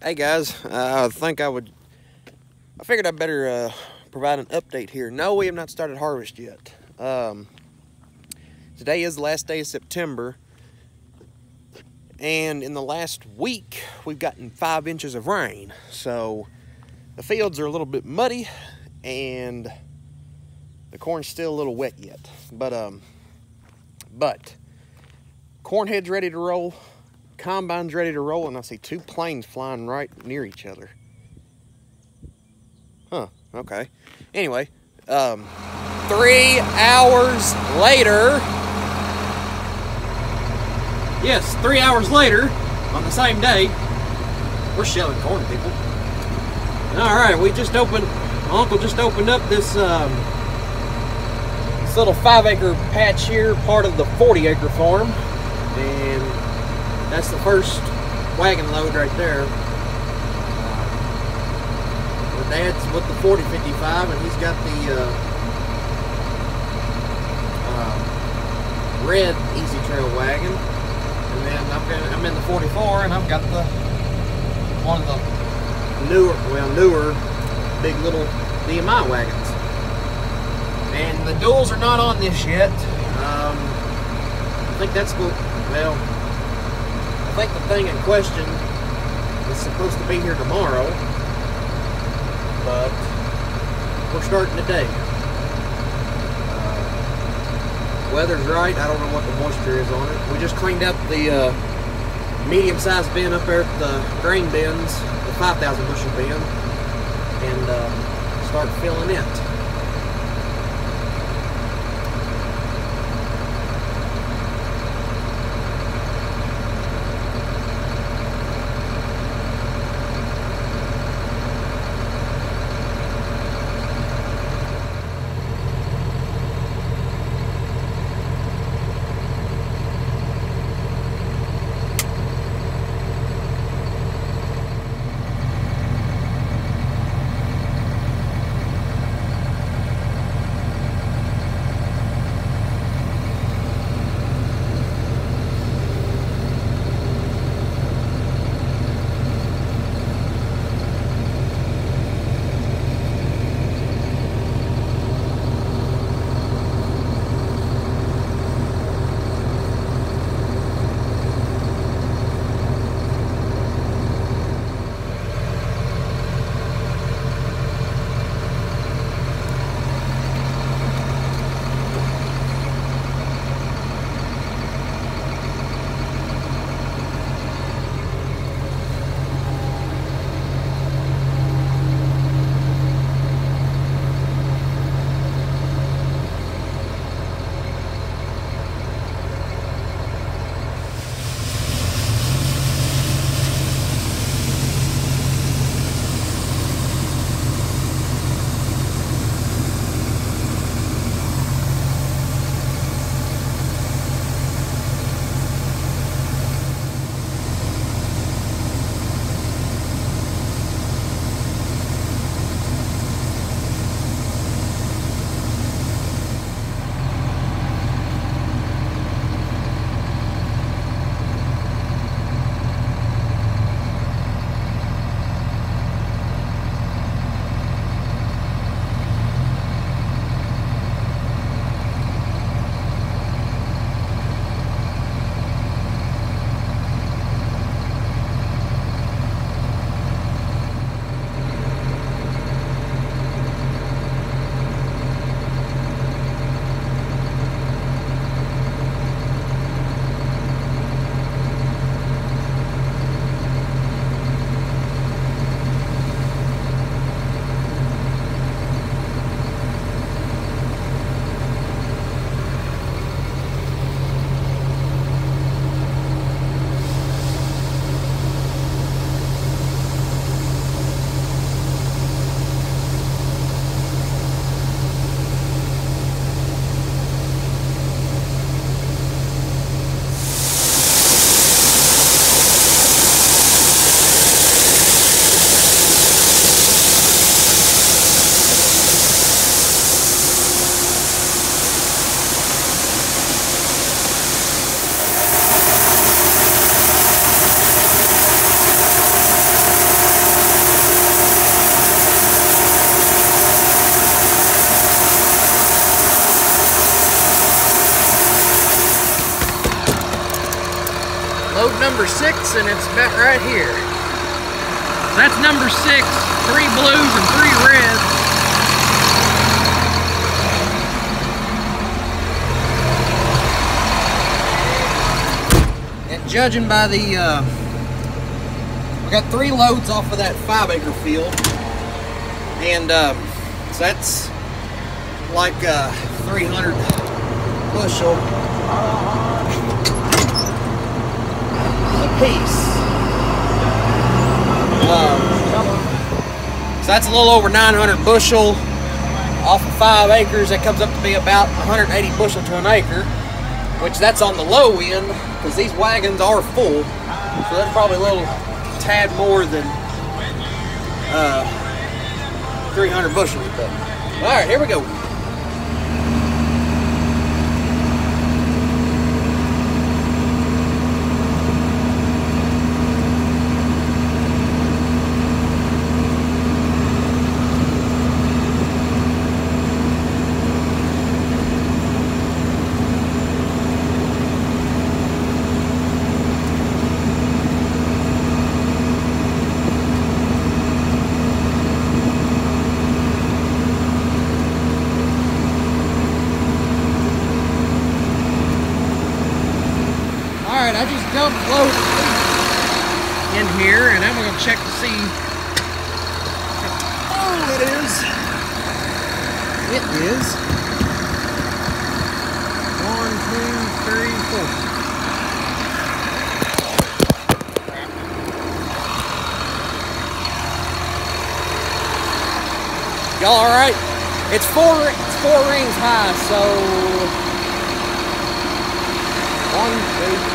Hey guys, I figured I'd better provide an update here. No, we have not started harvest yet. Today is the last day of September, and in the last week we've gotten 5 inches of rain. So the fields are a little bit muddy and the corn's still a little wet yet. But corn head's ready to roll. Combine's ready to roll, and I see 2 planes flying right near each other. Huh, okay. Anyway, 3 hours later. Yes, 3 hours later, on the same day, we're shelling corn, people. Alright, my uncle just opened up this little 5-acre patch here, part of the 40-acre farm, and that's the first wagon load right there. My dad's with the 4055, and he's got the red Easy Trail wagon. And then I'm in the 44, and I've got one of the newer big little DMI wagons. And the duals are not on this yet. I think that's what, well, I think the thing in question is supposed to be here tomorrow, but we're starting today. Weather's right. I don't know what the moisture is on it. We just cleaned up the medium-sized bin up there at the grain bins, the 5,000 bushel bin, and start filling it. number 6, and it's about right here. That's number 6, 3 blues and 3 reds. And judging by the, we got 3 loads off of that 5-acre field, and so that's like 300 bushel a piece. So that's a little over 900 bushel off of 5 acres. That comes up to be about 180 bushel to an acre, which that's on the low end because these wagons are full. So that's probably a little tad more than 300 bushels. But all right, here we go. Alright, I just dumped loads in here, and I'm going to check to see how full it is. It is 1, 2, 3, 4. Y'all alright? It's four rings high, so 1, 2,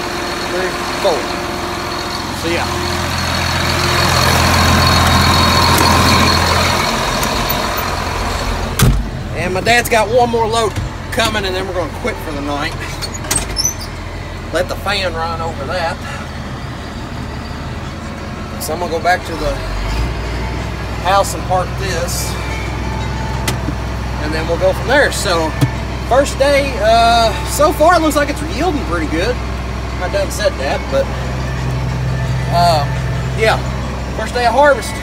3, 4. So yeah. And my dad's got one more load coming, and then we're going to quit for the night. Let the fan run over that. So I'm going to go back to the house and park this, and then we'll go from there. So first day, so far it looks like it's yielding pretty good. I done said that, but yeah, first day of harvest.